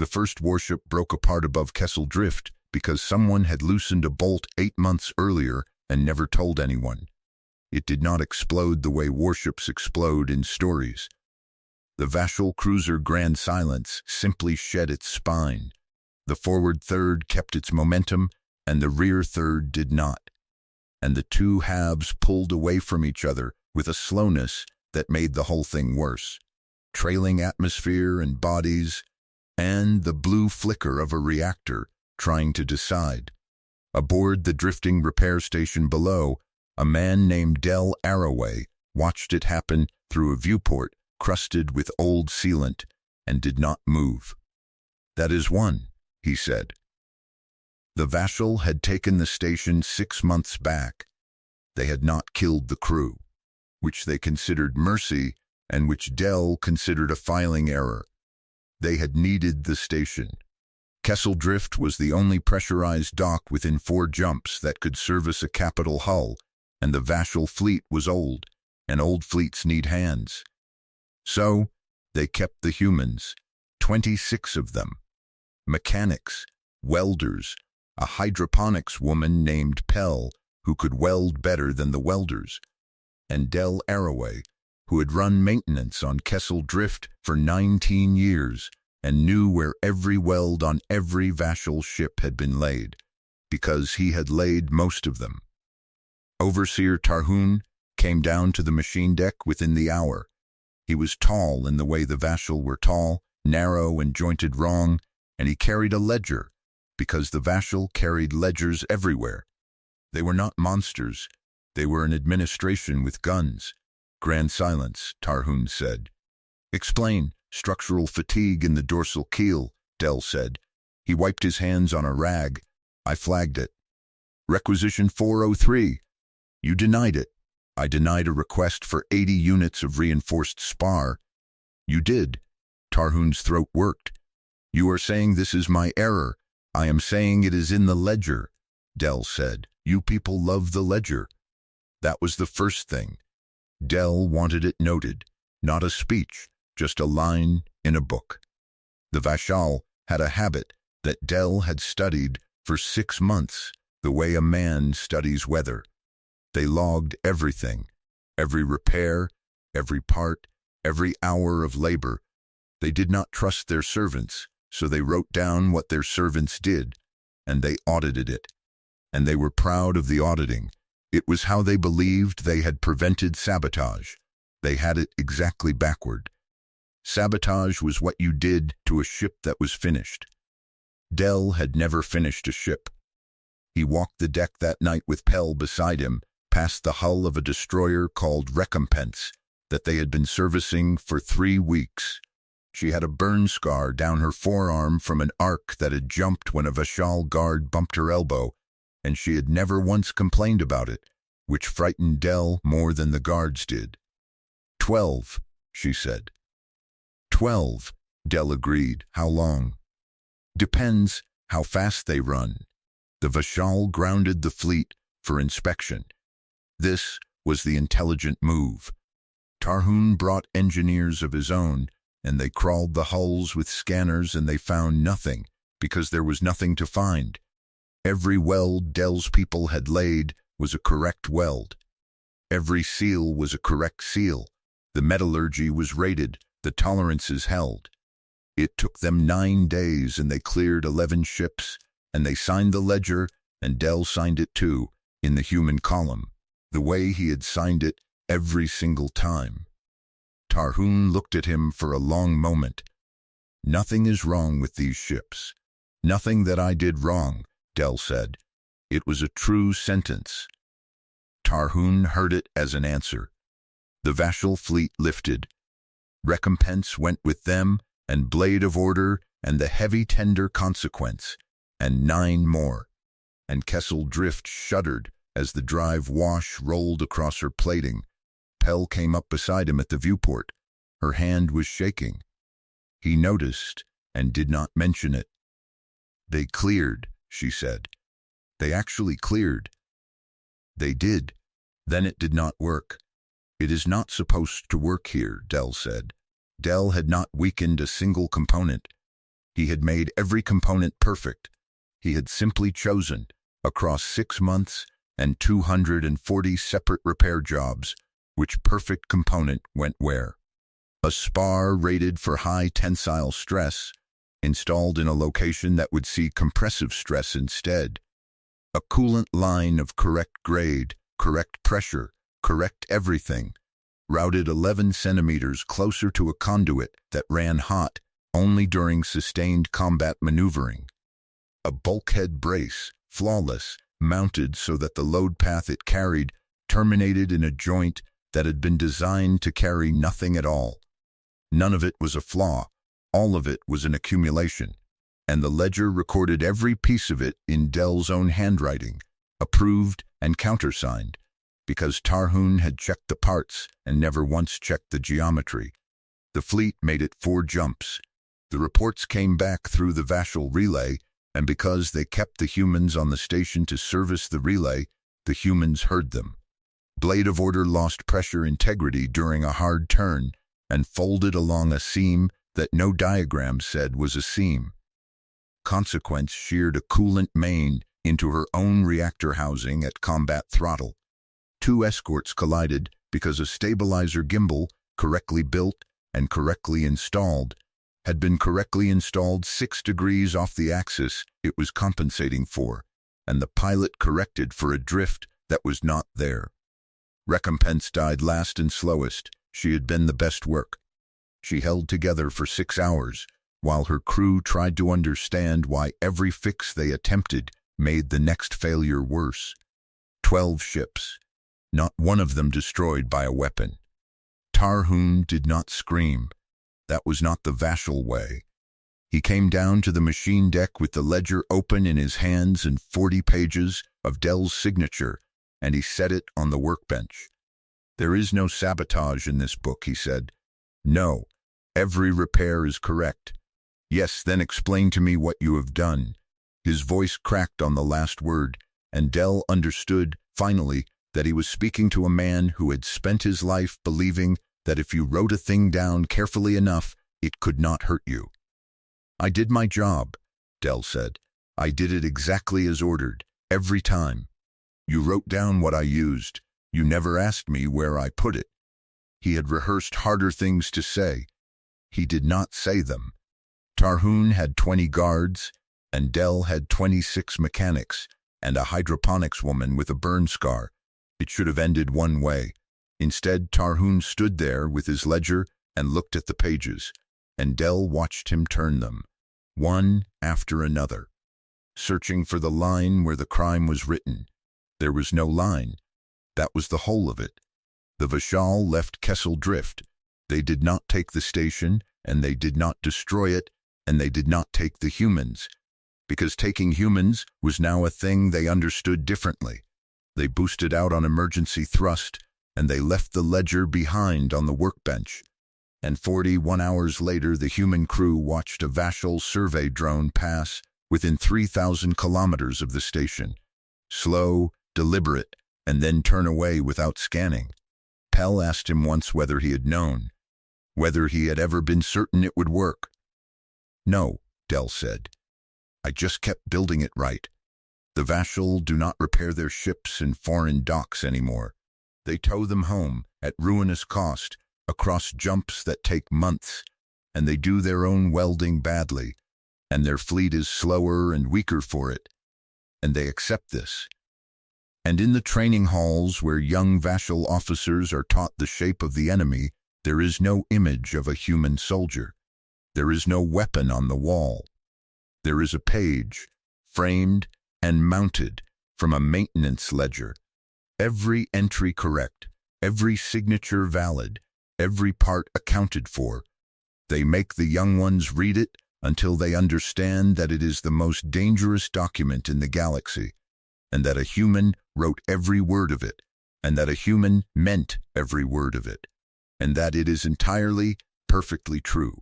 The first warship broke apart above Kessel Drift because someone had loosened a bolt 8 months earlier and never told anyone. It did not explode the way warships explode in stories. The Vashal cruiser Grand Silence simply shed its spine. The forward third kept its momentum, and the rear third did not. And the two halves pulled away from each other with a slowness that made the whole thing worse. Trailing atmosphere and bodies, and the blue flicker of a reactor trying to decide. Aboard the drifting repair station below, a man named Dell Arroway watched it happen through a viewport crusted with old sealant and did not move. "That is one," he said. The Vashal had taken the station 6 months back. They had not killed the crew, which they considered mercy and which Dell considered a filing error. They had needed the station. Kessel Drift was the only pressurized dock within 4 jumps that could service a capital hull, and the Vashal fleet was old, and old fleets need hands. So, they kept the humans, 26 of them. Mechanics, welders, a hydroponics woman named Pell, who could weld better than the welders, and Dell Arroway, who had run maintenance on Kessel Drift for 19 years and knew where every weld on every Vashal ship had been laid, because he had laid most of them. Overseer Tarhun came down to the machine deck within the hour. He was tall in the way the Vashal were tall, narrow and jointed wrong, and he carried a ledger, because the Vashal carried ledgers everywhere. They were not monsters. They were an administration with guns. Grand Silence, Tarhun said. "Explain. Structural fatigue in the dorsal keel," Dell said. He wiped his hands on a rag. "I flagged it." "Requisition 403. You denied it." "I denied a request for 80 units of reinforced spar." "You did." Tarhun's throat worked. "You are saying this is my error. I am saying it is in the ledger," Dell said. "You people love the ledger." That was the first thing. Dell wanted it noted, not a speech, just a line in a book. The Vashal had a habit that Dell had studied for 6 months, the way a man studies weather. They logged everything, every repair, every part, every hour of labor. They did not trust their servants, so they wrote down what their servants did, and they audited it. And they were proud of the auditing. It was how they believed they had prevented sabotage. They had it exactly backward. Sabotage was what you did to a ship that was finished. Dell had never finished a ship. He walked the deck that night with Pell beside him, past the hull of a destroyer called Recompense that they had been servicing for 3 weeks. She had a burn scar down her forearm from an arc that had jumped when a Vashal guard bumped her elbow, and she had never once complained about it, which frightened Dell more than the guards did. 12, she said. 12, Dell agreed. How long? Depends how fast they run. The Vashal grounded the fleet for inspection. This was the intelligent move. Tarhun brought engineers of his own, and they crawled the hulls with scanners and they found nothing, because there was nothing to find. Every weld Dell's people had laid was a correct weld. Every seal was a correct seal. The metallurgy was rated, the tolerances held. It took them 9 days and they cleared 11 ships, and they signed the ledger, and Dell signed it too, in the human column, the way he had signed it every single time. Tarhun looked at him for a long moment. "Nothing is wrong with these ships. Nothing that I did wrong," Dell said. It was a true sentence. Tarhun heard it as an answer. The Vashal fleet lifted. Recompense went with them, and Blade of Order, and the Heavy Tender Consequence, and 9 more. And Kessel Drift shuddered as the drive wash rolled across her plating. Pell came up beside him at the viewport. Her hand was shaking. He noticed and did not mention it. "They cleared," she said. "They actually cleared." "They did. Then it did not work." "It is not supposed to work here," Dell said. Dell had not weakened a single component. He had made every component perfect. He had simply chosen, across 6 months and 240 separate repair jobs, which perfect component went where. A spar rated for high tensile stress, installed in a location that would see compressive stress instead. A coolant line of correct grade, correct pressure, correct everything, routed 11 centimeters closer to a conduit that ran hot only during sustained combat maneuvering. A bulkhead brace, flawless, mounted so that the load path it carried terminated in a joint that had been designed to carry nothing at all. None of it was a flaw, all of it was an accumulation, and the ledger recorded every piece of it in Dell's own handwriting, approved and countersigned, because Tarhun had checked the parts and never once checked the geometry. The fleet made it 4 jumps. The reports came back through the Vashal relay, and because they kept the humans on the station to service the relay, the humans heard them. Blade of Order lost pressure integrity during a hard turn and folded along a seam that no diagram said was a seam. Consequence sheared a coolant main into her own reactor housing at combat throttle. 2 escorts collided because a stabilizer gimbal, correctly built and correctly installed, had been correctly installed 6 degrees off the axis it was compensating for, and the pilot corrected for a drift that was not there. Recompense died last and slowest. She had been the best work. She held together for 6 hours, while her crew tried to understand why every fix they attempted made the next failure worse. 12 ships, not one of them destroyed by a weapon. Tarhun did not scream. That was not the Vashal way. He came down to the machine deck with the ledger open in his hands and 40 pages of Dell's signature, and he set it on the workbench. "There is no sabotage in this book," he said. "No, every repair is correct." "Yes, then explain to me what you have done." His voice cracked on the last word, and Dell understood, finally, that he was speaking to a man who had spent his life believing that if you wrote a thing down carefully enough, it could not hurt you. "I did my job," Dell said. "I did it exactly as ordered, every time. You wrote down what I used. You never asked me where I put it." He had rehearsed harder things to say. He did not say them. Tarhun had 20 guards, and Dell had 26 mechanics, and a hydroponics woman with a burn scar. It should have ended one way. Instead, Tarhun stood there with his ledger and looked at the pages, and Dell watched him turn them, one after another, searching for the line where the crime was written. There was no line. That was the whole of it. The Vashal left Kessel Drift. They did not take the station, and they did not destroy it, and they did not take the humans, because taking humans was now a thing they understood differently. They boosted out on emergency thrust, and they left the ledger behind on the workbench. And 41 hours later, the human crew watched a Vashal survey drone pass within 3,000 kilometers of the station. Slow, deliberate, and then turn away without scanning. Pell asked him once whether he had known, whether he had ever been certain it would work. "No," Dell said. "I just kept building it right. The Vashal do not repair their ships in foreign docks anymore. They tow them home at ruinous cost, across jumps that take months, and they do their own welding badly, and their fleet is slower and weaker for it, and they accept this. And in the training halls where young Vashal officers are taught the shape of the enemy, there is no image of a human soldier. There is no weapon on the wall. There is a page, framed and mounted from a maintenance ledger. Every entry correct, every signature valid, every part accounted for. They make the young ones read it until they understand that it is the most dangerous document in the galaxy, and that a human wrote every word of it, and that a human meant every word of it, and that it is entirely, perfectly true.